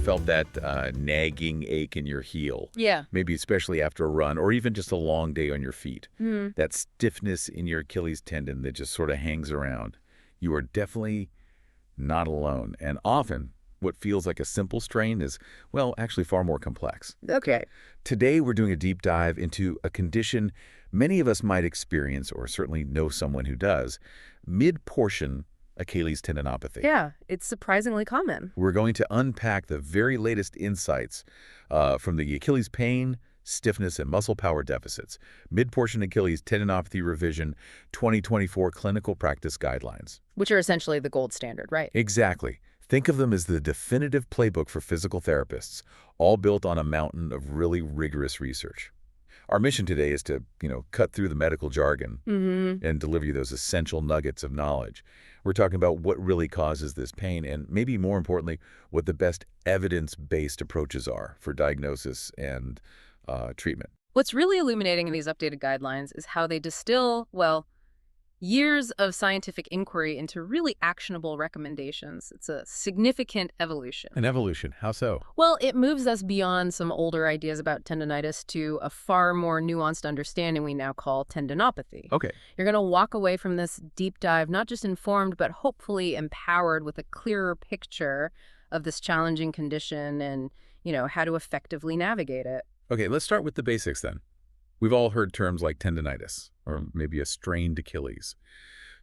felt that nagging ache in your heel? Yeah. Maybe especially after a run or even just a long day on your feet. Mm. That stiffness in your Achilles tendon that just sort of hangs around. You are definitely not alone. And often, what feels like a simple strain is, well, actually far more complex. Okay. Today, we're doing a deep dive into a condition many of us might experience, or certainly know someone who does, mid-portion Achilles tendinopathy. Yeah, it's surprisingly common. We're going to unpack the very latest insights from the Achilles pain, stiffness, and muscle power deficits. Mid-portion Achilles tendinopathy revision 2024 clinical practice guidelines. Which are essentially the gold standard, right? Exactly. Think of them as the definitive playbook for physical therapists, all built on a mountain of really rigorous research. Our mission today is to, cut through the medical jargon and deliver you those essential nuggets of knowledge. We're talking about what really causes this pain and maybe more importantly, what the best evidence-based approaches are for diagnosis and treatment. What's really illuminating in these updated guidelines is how they distill, well, years of scientific inquiry into really actionable recommendations. It's a significant evolution. An evolution, how so? Well, it moves us beyond some older ideas about tendinitis to a far more nuanced understanding we now call tendinopathy. Okay. You're going to walk away from this deep dive not just informed, but hopefully empowered with a clearer picture of this challenging condition and, how to effectively navigate it. Okay, let's start with the basics then. We've all heard terms like tendinitis, or maybe a strained Achilles.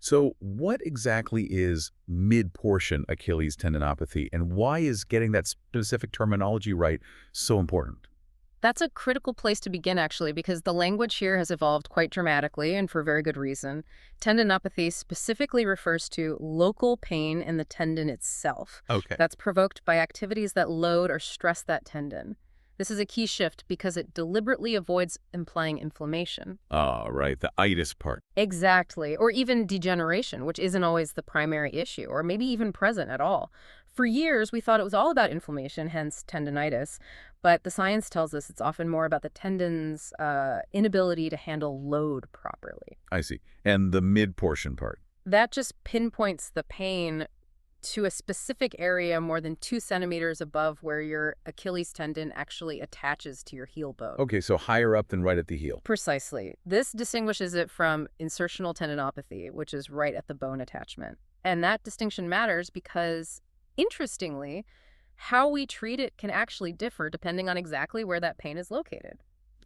So what exactly is mid-portion Achilles tendinopathy, and why is getting that specific terminology right so important? That's a critical place to begin, actually, because the language here has evolved quite dramatically, and for very good reason. Tendinopathy specifically refers to local pain in the tendon itself. Okay. That's provoked by activities that load or stress that tendon. This is a key shift because it deliberately avoids implying inflammation. Ah, right, the itis part. Exactly, or even degeneration, which isn't always the primary issue, or maybe even present at all. For years, we thought it was all about inflammation, hence tendinitis, but the science tells us it's often more about the tendon's inability to handle load properly. I see. And the mid-portion part? That just pinpoints the pain to a specific area more than 2 centimeters above where your Achilles tendon actually attaches to your heel bone. Okay, so higher up than right at the heel. Precisely. This distinguishes it from insertional tendinopathy, which is right at the bone attachment. And that distinction matters because, interestingly, how we treat it can actually differ depending on exactly where that pain is located.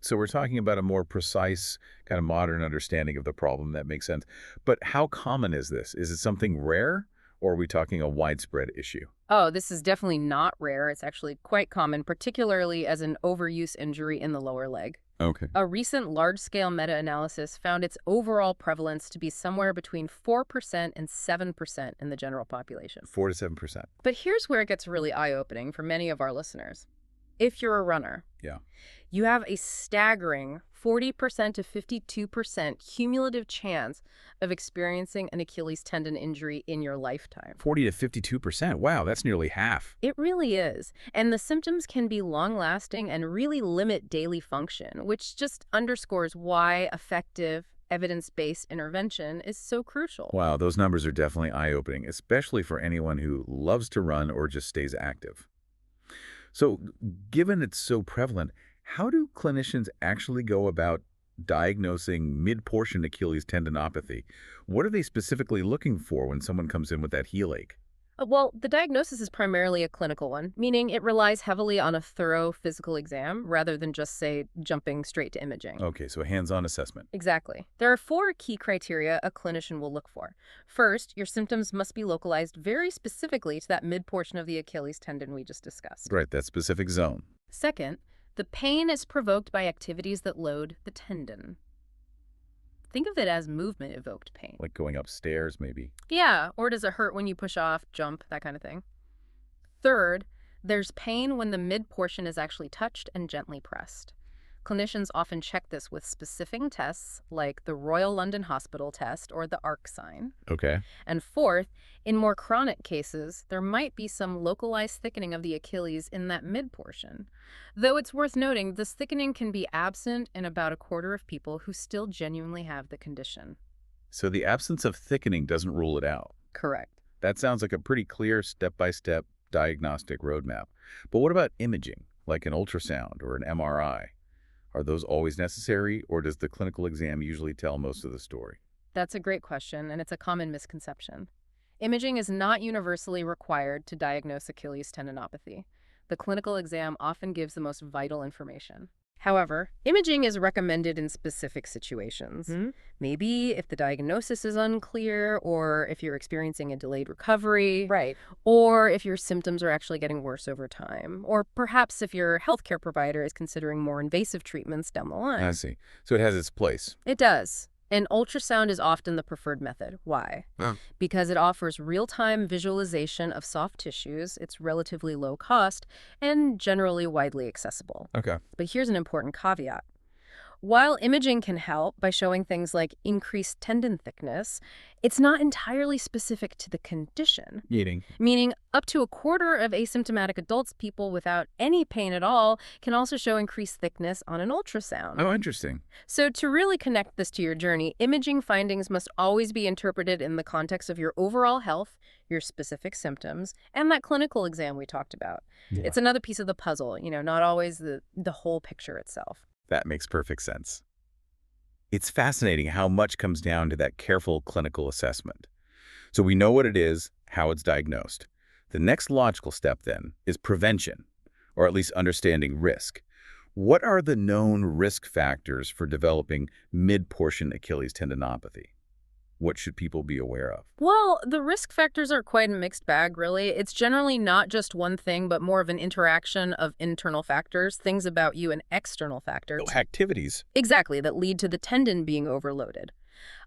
So we're talking about a more precise, kind of modern understanding of the problem. That makes sense. But how common is this? Is it something rare? Or are we talking a widespread issue? Oh, this is definitely not rare. It's actually quite common, particularly as an overuse injury in the lower leg. Okay. A recent large-scale meta-analysis found its overall prevalence to be somewhere between 4% and 7% in the general population. 4 to 7%. But here's where it gets really eye-opening for many of our listeners. If you're a runner, Yeah. you have a staggering 40% to 52% cumulative chance of experiencing an Achilles tendon injury in your lifetime. 40 to 52%. Wow, that's nearly half. It really is. And the symptoms can be long-lasting and really limit daily function, which just underscores why effective, evidence-based intervention is so crucial. Wow, those numbers are definitely eye-opening, especially for anyone who loves to run or just stays active. So, given it's so prevalent, how do clinicians actually go about diagnosing mid-portion Achilles tendinopathy? What are they specifically looking for when someone comes in with that heel ache? Well, the diagnosis is primarily a clinical one, meaning it relies heavily on a thorough physical exam rather than just, say, jumping straight to imaging. Okay, so a hands-on assessment. Exactly. There are 4 key criteria a clinician will look for. First, your symptoms must be localized very specifically to that mid-portion of the Achilles tendon we just discussed. Right, that specific zone. Second, the pain is provoked by activities that load the tendon. Think of it as movement-evoked pain. Like going upstairs, maybe. Yeah, or does it hurt when you push off, jump, that kind of thing. Third, there's pain when the mid-portion is actually touched and gently pressed. Clinicians often check this with specific tests like the Royal London Hospital test or the ARC sign. Okay. And fourth, in more chronic cases, there might be some localized thickening of the Achilles in that mid-portion. Though it's worth noting, this thickening can be absent in about a quarter of people who still genuinely have the condition. So the absence of thickening doesn't rule it out. Correct. That sounds like a pretty clear step-by-step diagnostic roadmap. But what about imaging, like an ultrasound or an MRI? Are those always necessary, or does the clinical exam usually tell most of the story? That's a great question, and it's a common misconception. Imaging is not universally required to diagnose Achilles tendinopathy. The clinical exam often gives the most vital information. However, imaging is recommended in specific situations. Maybe if the diagnosis is unclear, or if you're experiencing a delayed recovery, Right. or if your symptoms are actually getting worse over time, or perhaps if your healthcare provider is considering more invasive treatments down the line. I see. So it has its place. It does. And ultrasound is often the preferred method. Why? Oh. Because it offers real-time visualization of soft tissues, it's relatively low cost, and generally widely accessible. Okay. But here's an important caveat. While imaging can help by showing things like increased tendon thickness, it's not entirely specific to the condition. Meaning up to a quarter of asymptomatic adults, people without any pain at all, can also show increased thickness on an ultrasound. Oh, interesting. So to really connect this to your journey, imaging findings must always be interpreted in the context of your overall health, your specific symptoms, and that clinical exam we talked about. Yeah. It's another piece of the puzzle, not always the whole picture itself. That makes perfect sense. It's fascinating how much comes down to that careful clinical assessment. So we know what it is, how it's diagnosed. The next logical step, then, is prevention, or at least understanding risk. What are the known risk factors for developing midportion Achilles tendinopathy? What should people be aware of? Well, the risk factors are quite a mixed bag, really. It's generally not just one thing, but more of an interaction of internal factors, things about you, and external factors. Oh, activities. Exactly, that lead to the tendon being overloaded.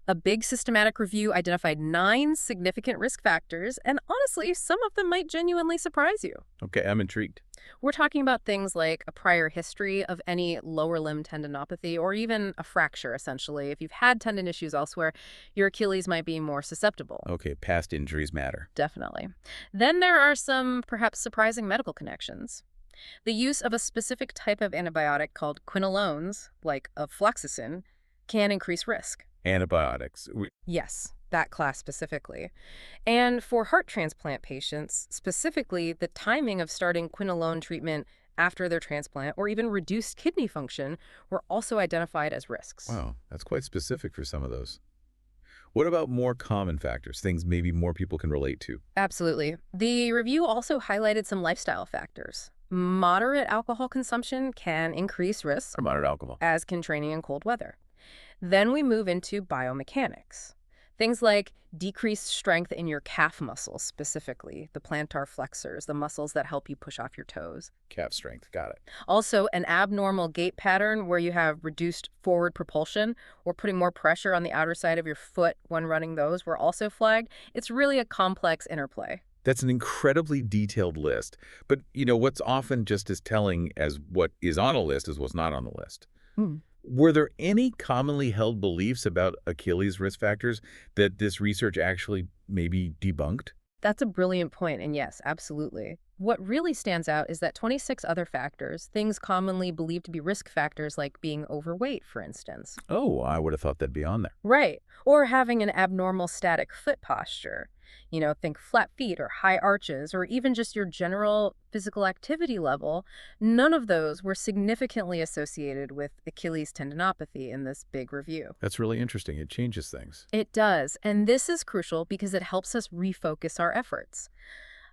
A big systematic review identified 9 significant risk factors, and honestly, some of them might genuinely surprise you. Okay, I'm intrigued. We're talking about things like a prior history of any lower limb tendinopathy, or even a fracture, essentially. If you've had tendon issues elsewhere, your Achilles might be more susceptible. Okay, past injuries matter. Definitely. Then there are some perhaps surprising medical connections. The use of a specific type of antibiotic called quinolones, like afloxacin, can increase risk. Antibiotics. Yes, that class specifically. And for heart transplant patients, specifically, the timing of starting quinolone treatment after their transplant or even reduced kidney function were also identified as risks. Wow, that's quite specific for some of those. What about more common factors, things maybe more people can relate to? Absolutely. The review also highlighted some lifestyle factors. Moderate alcohol consumption can increase risk, Or moderate alcohol. as can training in cold weather. Then we move into biomechanics. Things like decreased strength in your calf muscles, specifically the plantar flexors, the muscles that help you push off your toes. Calf strength, got it. Also, an abnormal gait pattern where you have reduced forward propulsion or putting more pressure on the outer side of your foot when running those were also flagged. It's really a complex interplay. That's an incredibly detailed list. But, what's often just as telling as what is on a list is what's not on the list. Were there any commonly held beliefs about Achilles risk factors that this research actually maybe debunked? That's a brilliant point, and yes, absolutely. What really stands out is that 26 other factors, things commonly believed to be risk factors like being overweight, for instance. Oh, I would have thought that'd be on there. Right. Or having an abnormal static foot posture. Think flat feet or high arches, or even just your general physical activity level. None of those were significantly associated with Achilles tendinopathy in this big review. That's really interesting. It changes things. It does, and this is crucial because it helps us refocus our efforts.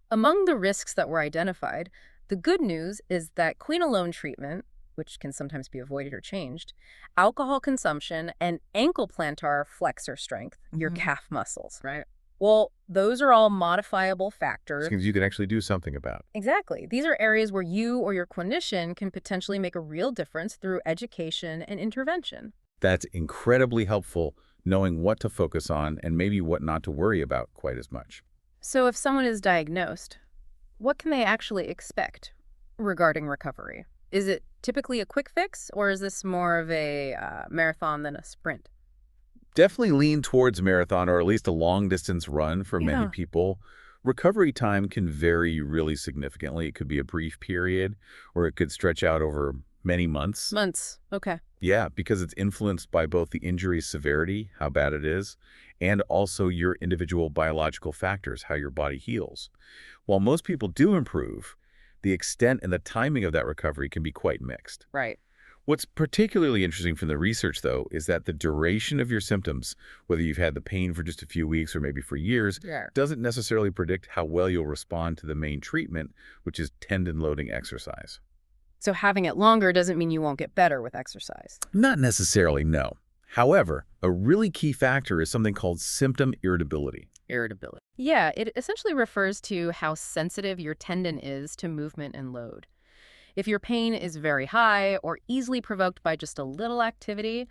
Among the risks that were identified, the good news is that quinolone treatment, which can sometimes be avoided or changed, alcohol consumption, and ankle plantar flexor strength, your calf muscles. Right. Well, those are all modifiable factors. Things you can actually do something about. Exactly. These are areas where you or your clinician can potentially make a real difference through education and intervention. That's incredibly helpful, knowing what to focus on and maybe what not to worry about quite as much. So if someone is diagnosed, what can they actually expect regarding recovery? Is it typically a quick fix, or is this more of a marathon than a sprint? Definitely lean towards marathon or at least a long-distance run for many Yeah. people. Recovery time can vary really significantly. It could be a brief period, or it could stretch out over Many months. Months. Okay. Yeah, because it's influenced by both the injury's severity, how bad it is, and also your individual biological factors, how your body heals. While most people do improve, the extent and the timing of that recovery can be quite mixed. Right. What's particularly interesting from the research, though, is that the duration of your symptoms, whether you've had the pain for just a few weeks or maybe for years, Yeah. doesn't necessarily predict how well you'll respond to the main treatment, which is tendon-loading exercise. So having it longer doesn't mean you won't get better with exercise. Not necessarily, no. However, a really key factor is something called symptom irritability. Irritability. Yeah, it essentially refers to how sensitive your tendon is to movement and load. If your pain is very high or easily provoked by just a little activity,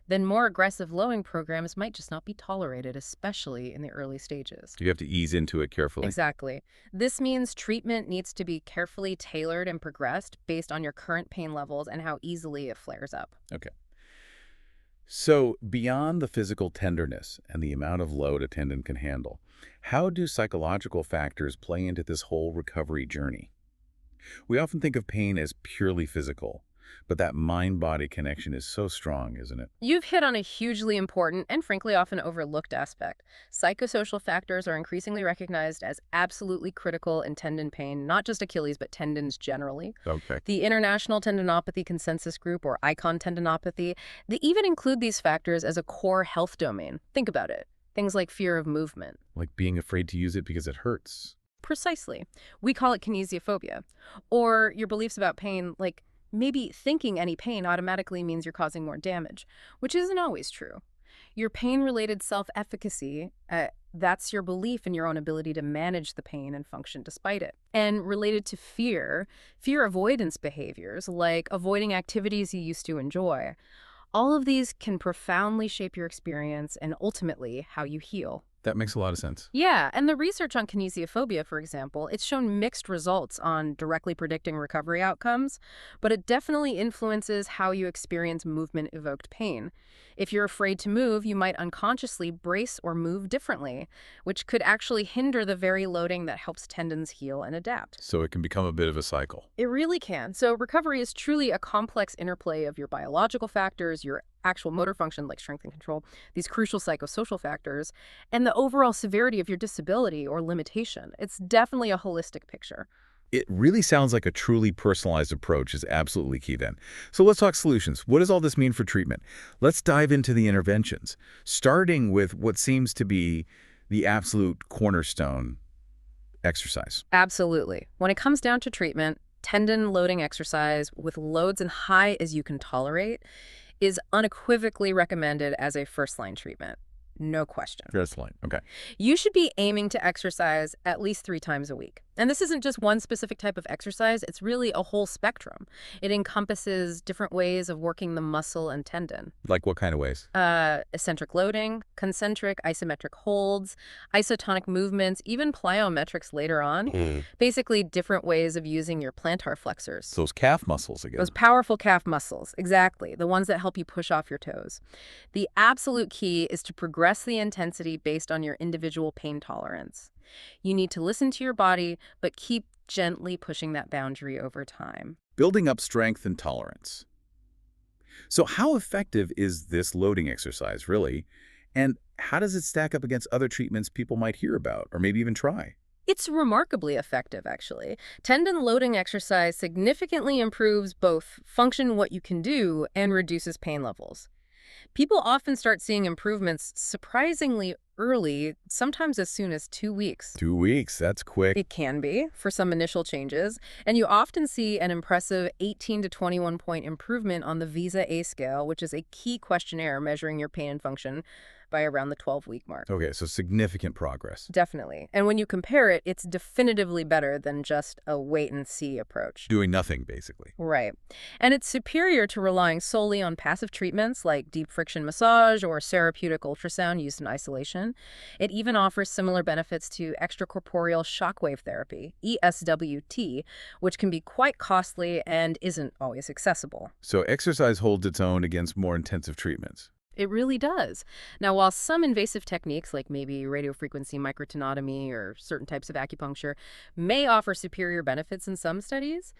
then more aggressive loading programs might just not be tolerated, especially in the early stages. You have to ease into it carefully. Exactly. This means treatment needs to be carefully tailored and progressed based on your current pain levels and how easily it flares up. Okay. So, beyond the physical tenderness and the amount of load a tendon can handle, how do psychological factors play into this whole recovery journey? We often think of pain as purely physical, but that mind-body connection is so strong, isn't it? You've hit on a hugely important and frankly often overlooked aspect. Psychosocial factors are increasingly recognized as absolutely critical in tendon pain, not just Achilles, but tendons generally. Okay. The International Tendinopathy Consensus Group, or ICON tendinopathy, they even include these factors as a core health domain. Think about it. Things like fear of movement. Like being afraid to use it because it hurts. Precisely. We call it kinesiophobia. Or your beliefs about pain, like maybe thinking any pain automatically means you're causing more damage, which isn't always true. Your pain-related self-efficacy, that's your belief in your own ability to manage the pain and function despite it. And related to fear avoidance behaviors, like avoiding activities you used to enjoy, all of these can profoundly shape your experience and ultimately how you heal. That makes a lot of sense. Yeah, and the research on kinesiophobia, for example, it's shown mixed results on directly predicting recovery outcomes, but it definitely influences how you experience movement-evoked pain. If you're afraid to move, you might unconsciously brace or move differently, which could actually hinder the very loading that helps tendons heal and adapt. So it can become a bit of a cycle. It really can. So recovery is truly a complex interplay of your biological factors, your actual motor function like strength and control, these crucial psychosocial factors, and the overall severity of your disability or limitation. It's definitely a holistic picture. It really sounds like a truly personalized approach is absolutely key then. So let's talk solutions. What does all this mean for treatment? Let's dive into the interventions, starting with what seems to be the absolute cornerstone: exercise. Absolutely. When it comes down to treatment, tendon loading exercise with loads as high as you can tolerate is unequivocally recommended as a first-line treatment. No question. First line. Okay. You should be aiming to exercise at least 3 times a week. And this isn't just one specific type of exercise, it's really a whole spectrum. It encompasses different ways of working the muscle and tendon. Like what kind of ways? Eccentric loading, concentric, isometric holds, isotonic movements, even plyometrics later on. Basically, different ways of using your plantar flexors. Those calf muscles again. Those powerful calf muscles, exactly, the ones that help you push off your toes. The absolute key is to progress the intensity based on your individual pain tolerance. You need to listen to your body, but keep gently pushing that boundary over time. Building up strength and tolerance. So how effective is this loading exercise, really? And how does it stack up against other treatments people might hear about or maybe even try? It's remarkably effective, actually. Tendon loading exercise significantly improves both function, what you can do, and reduces pain levels. People often start seeing improvements surprisingly early, sometimes as soon as 2 weeks. 2 weeks, that's quick. It can be for some initial changes, and you often see an impressive 18 to 21 point improvement on the Visa A scale, which is a key questionnaire measuring your pain and function by around the 12-week mark. Okay, so significant progress. Definitely. And when you compare it, it's definitively better than just a wait-and-see approach. Doing nothing, basically. Right. And it's superior to relying solely on passive treatments like deep friction massage or therapeutic ultrasound used in isolation. It even offers similar benefits to extracorporeal shockwave therapy, ESWT, which can be quite costly and isn't always accessible. So exercise holds its own against more intensive treatments. It really does. Now, while some invasive techniques like maybe radiofrequency microtenotomy or certain types of acupuncture may offer superior benefits in some studies,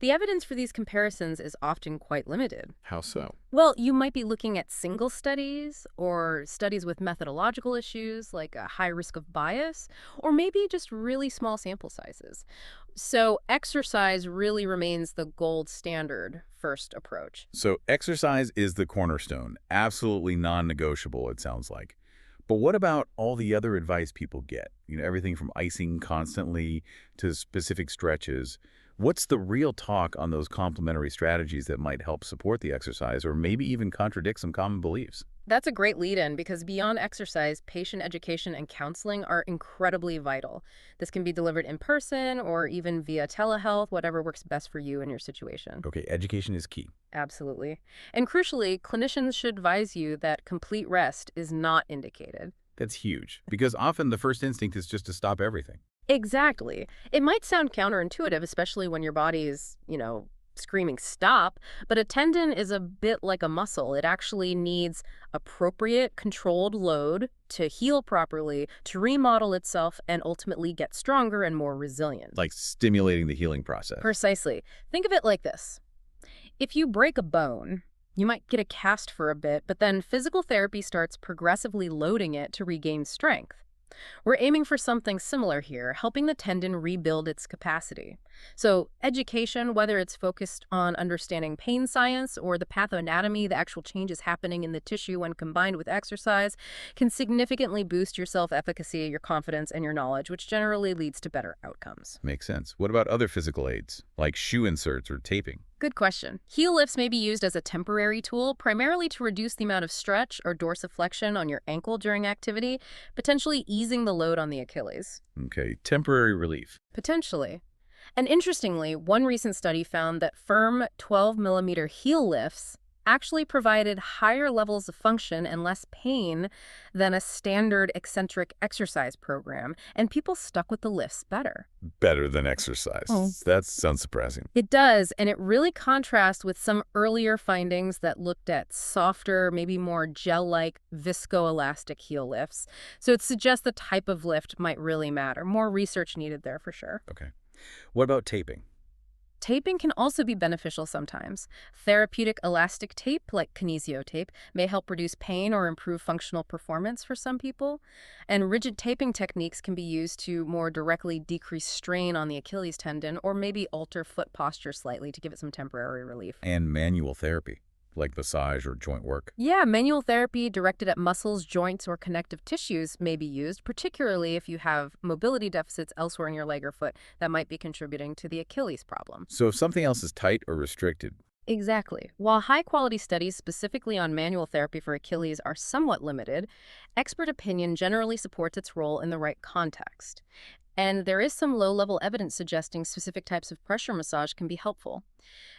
The evidence for these comparisons is often quite limited. How so? Well, you might be looking at single studies or studies with methodological issues like a high risk of bias, or maybe just really small sample sizes. So exercise really remains the gold standard first approach. So exercise is the cornerstone, absolutely non-negotiable, it sounds like. But what about all the other advice people get? Everything from icing constantly to specific stretches. What's the real talk on those complementary strategies that might help support the exercise or maybe even contradict some common beliefs? That's a great lead-in because beyond exercise, patient education and counseling are incredibly vital. This can be delivered in person or even via telehealth, whatever works best for you and your situation. Okay, education is key. Absolutely. And crucially, clinicians should advise you that complete rest is not indicated. That's huge, because often the first instinct is just to stop everything. Exactly. It might sound counterintuitive, especially when your body is, screaming stop, but a tendon is a bit like a muscle. It actually needs appropriate controlled load to heal properly, to remodel itself, and ultimately get stronger and more resilient. Like stimulating the healing process. Precisely. Think of it like this. If you break a bone, you might get a cast for a bit, but then physical therapy starts progressively loading it to regain strength. We're aiming for something similar here, helping the tendon rebuild its capacity. So education, whether it's focused on understanding pain science or the pathoanatomy, the actual changes happening in the tissue when combined with exercise, can significantly boost your self-efficacy, your confidence, and your knowledge, which generally leads to better outcomes. Makes sense. What about other physical aids, like shoe inserts or taping? Good question. Heel lifts may be used as a temporary tool, primarily to reduce the amount of stretch or dorsiflexion on your ankle during activity, potentially easing the load on the Achilles. Okay, temporary relief. Potentially. And interestingly, one recent study found that firm 12-millimeter heel lifts actually provided higher levels of function and less pain than a standard eccentric exercise program, and people stuck with the lifts better. Better than exercise. Oh. That sounds surprising. It does, and it really contrasts with some earlier findings that looked at softer, maybe more gel-like viscoelastic heel lifts. So it suggests the type of lift might really matter. More research needed there for sure. Okay. What about taping? Taping can also be beneficial sometimes. Therapeutic elastic tape, like kinesio tape, may help reduce pain or improve functional performance for some people. And rigid taping techniques can be used to more directly decrease strain on the Achilles tendon or maybe alter foot posture slightly to give it some temporary relief. And manual therapy, like massage or joint work. Yeah, manual therapy directed at muscles, joints, or connective tissues may be used, particularly if you have mobility deficits elsewhere in your leg or foot that might be contributing to the Achilles problem. So if something else is tight or restricted. Exactly. While high-quality studies specifically on manual therapy for Achilles are somewhat limited, expert opinion generally supports its role in the right context. And there is some low-level evidence suggesting specific types of pressure massage can be helpful.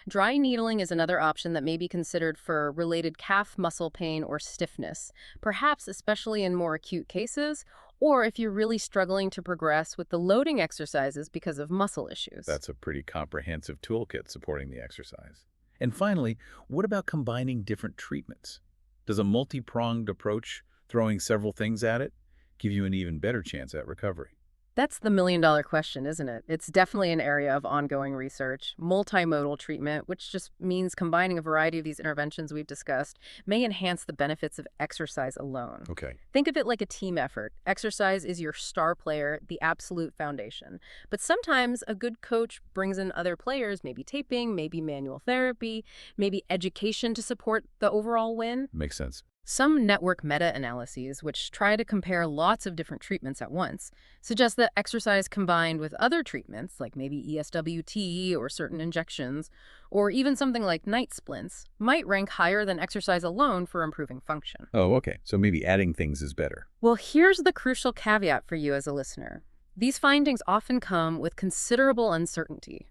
Dry needling is another option that may be considered for related calf muscle pain or stiffness, perhaps especially in more acute cases, or if you're really struggling to progress with the loading exercises because of muscle issues. That's a pretty comprehensive toolkit supporting the exercise. And finally, what about combining different treatments? Does a multi-pronged approach, throwing several things at it, give you an even better chance at recovery? That's the million-dollar question, isn't it? It's definitely an area of ongoing research. Multimodal treatment, which just means combining a variety of these interventions we've discussed, may enhance the benefits of exercise alone. Okay. Think of it like a team effort. Exercise is your star player, the absolute foundation. But sometimes a good coach brings in other players, maybe taping, maybe manual therapy, maybe education to support the overall win. Makes sense. Some network meta-analyses, which try to compare lots of different treatments at once, suggest that exercise combined with other treatments, like maybe ESWT or certain injections, or even something like night splints, might rank higher than exercise alone for improving function. Oh, okay. So maybe adding things is better. Well, here's the crucial caveat for you as a listener. These findings often come with considerable uncertainty.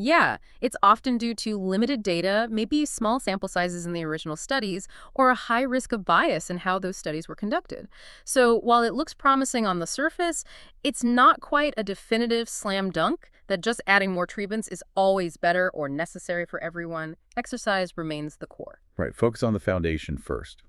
Yeah, it's often due to limited data, maybe small sample sizes in the original studies, or a high risk of bias in how those studies were conducted. So while it looks promising on the surface, it's not quite a definitive slam dunk that just adding more treatments is always better or necessary for everyone. Exercise remains the core. Right. Focus on the foundation first.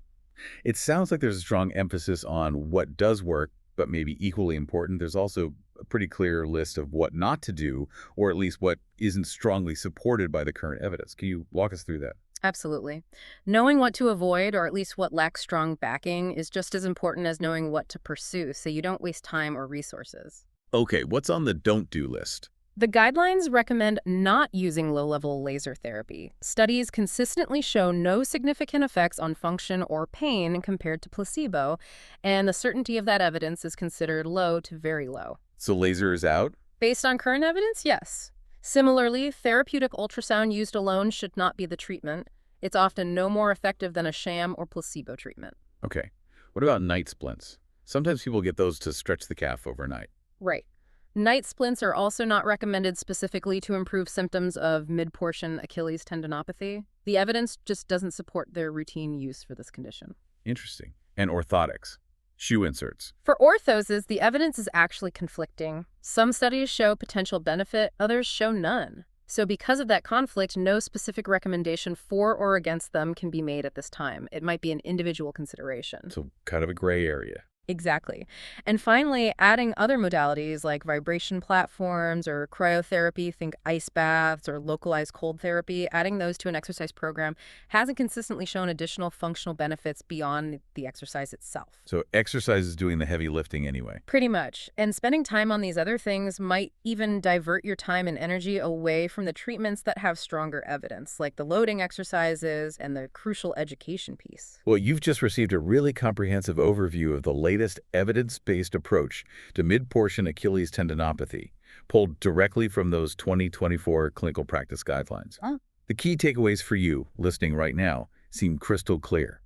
It sounds like there's a strong emphasis on what does work, but maybe equally important, there's also a pretty clear list of what not to do, or at least what isn't strongly supported by the current evidence. Can you walk us through that? Absolutely. Knowing what to avoid, or at least what lacks strong backing, is just as important as knowing what to pursue so you don't waste time or resources. Okay, what's on the don't do list? The guidelines recommend not using low-level laser therapy. Studies consistently show no significant effects on function or pain compared to placebo, and the certainty of that evidence is considered low to very low. So laser is out? Based on current evidence, yes. Similarly, therapeutic ultrasound used alone should not be the treatment. It's often no more effective than a sham or placebo treatment. Okay. What about night splints? Sometimes people get those to stretch the calf overnight. Right. Night splints are also not recommended specifically to improve symptoms of midportion Achilles tendinopathy. The evidence just doesn't support their routine use for this condition. Interesting. And orthotics. Shoe inserts. For orthoses, the evidence is actually conflicting. Some studies show potential benefit, others show none. So because of that conflict, no specific recommendation for or against them can be made at this time. It might be an individual consideration. So kind of a gray area. Exactly. And finally, adding other modalities like vibration platforms or cryotherapy, think ice baths or localized cold therapy, adding those to an exercise program hasn't consistently shown additional functional benefits beyond the exercise itself. So exercise is doing the heavy lifting anyway. Pretty much. And spending time on these other things might even divert your time and energy away from the treatments that have stronger evidence, like the loading exercises and the crucial education piece. Well, you've just received a really comprehensive overview of the latest evidence-based approach to midportion Achilles tendinopathy, pulled directly from those 2024 clinical practice guidelines. The key takeaways for you, listening right now, seem crystal clear.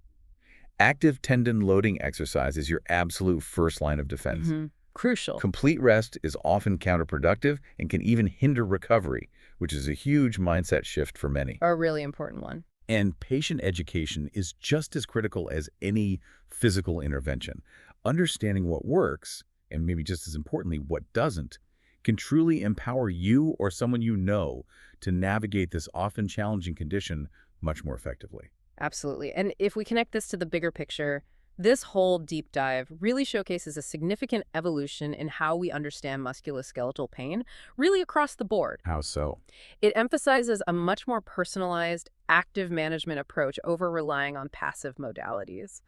Active tendon loading exercise is your absolute first line of defense. Crucial. Complete rest is often counterproductive and can even hinder recovery, which is a huge mindset shift for many. A really important one. And patient education is just as critical as any physical intervention. Understanding what works, and maybe just as importantly, what doesn't, can truly empower you or someone you know to navigate this often challenging condition much more effectively. Absolutely. And if we connect this to the bigger picture, this whole deep dive really showcases a significant evolution in how we understand musculoskeletal pain, really across the board. How so? It emphasizes a much more personalized, active management approach over relying on passive modalities.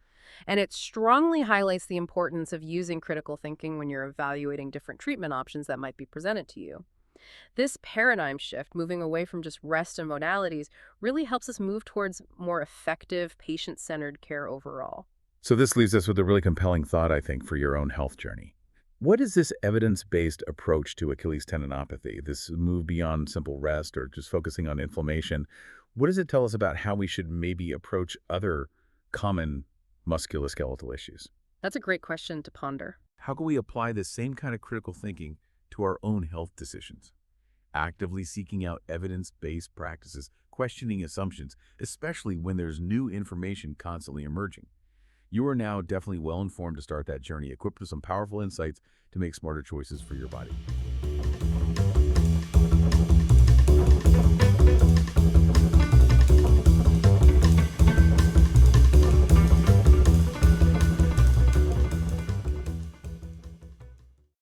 And it strongly highlights the importance of using critical thinking when you're evaluating different treatment options that might be presented to you. This paradigm shift, moving away from just rest and modalities, really helps us move towards more effective, patient-centered care overall. So this leaves us with a really compelling thought, I think, for your own health journey. What is this evidence-based approach to Achilles tendinopathy, this move beyond simple rest or just focusing on inflammation? What does it tell us about how we should maybe approach other common musculoskeletal issues? That's a great question to ponder. How can we apply this same kind of critical thinking to our own health decisions? Actively seeking out evidence-based practices, questioning assumptions, especially when there's new information constantly emerging. You are now definitely well informed to start that journey, equipped with some powerful insights to make smarter choices for your body.